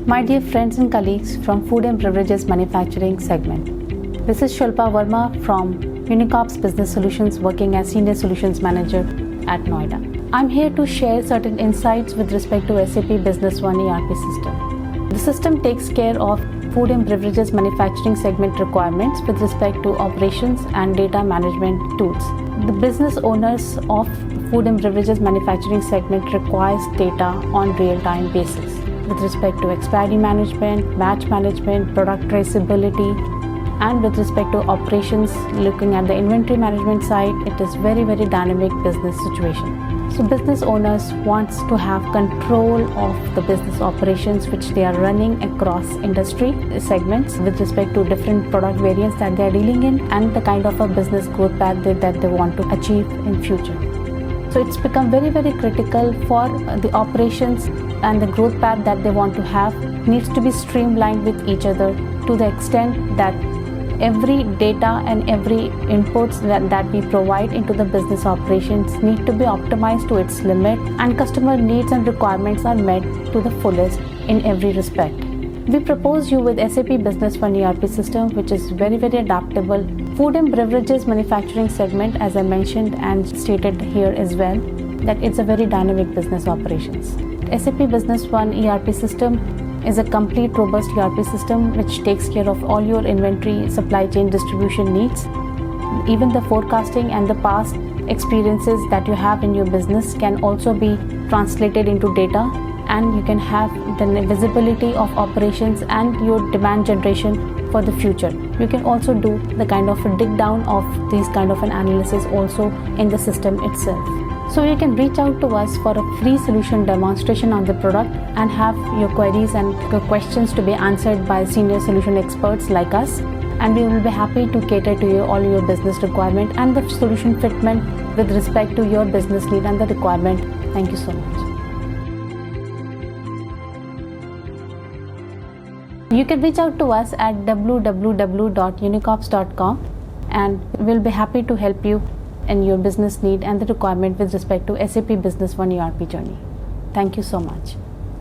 My dear friends and colleagues from Food and Beverages Manufacturing segment. This is Shilpa Verma from Uneecops Business Solutions, working as Senior Solutions Manager at Noida. I'm here to share certain insights with respect to SAP Business One ERP system. The system takes care of Food and Beverages Manufacturing segment requirements with respect to operations and data management tools. The business owners of Food and Beverages Manufacturing segment requires data on real-time basis with respect to expiry management, batch management, product traceability, and with respect to operations, looking at the inventory management side, it is very dynamic business situation. So business owners wants to have control of the business operations which they are running across industry segments with respect to different product variants that they are dealing in and the kind of a business growth path that they want to achieve in future. So it's become very critical for the operations, and the growth path that they want to have needs to be streamlined with each other to the extent that every data and every inputs that we provide into the business operations need to be optimized to its limit, and customer needs and requirements are met to the fullest in every respect. We propose you with SAP Business One ERP system, which is very adaptable. Food and Beverages Manufacturing segment, as I mentioned and stated here as well, that it's a very dynamic business operations. SAP Business One ERP system is a complete robust ERP system which takes care of all your inventory, supply chain, distribution needs. Even the forecasting and the past experiences that you have in your business can also be translated into data, and you can have the visibility of operations and your demand generation for the future. You can also do the kind of a dig down of these kind of an analysis also in the system itself. So you can reach out to us for a free solution demonstration on the product and have your queries and your questions to be answered by senior solution experts like us, and we will be happy to cater to all your business requirement and the solution fitment with respect to your business need and the requirement. Thank you so much. You can reach out to us at www.uneecops.com, and we'll be happy to help you in your business need and the requirement with respect to SAP Business One ERP journey. Thank you so much.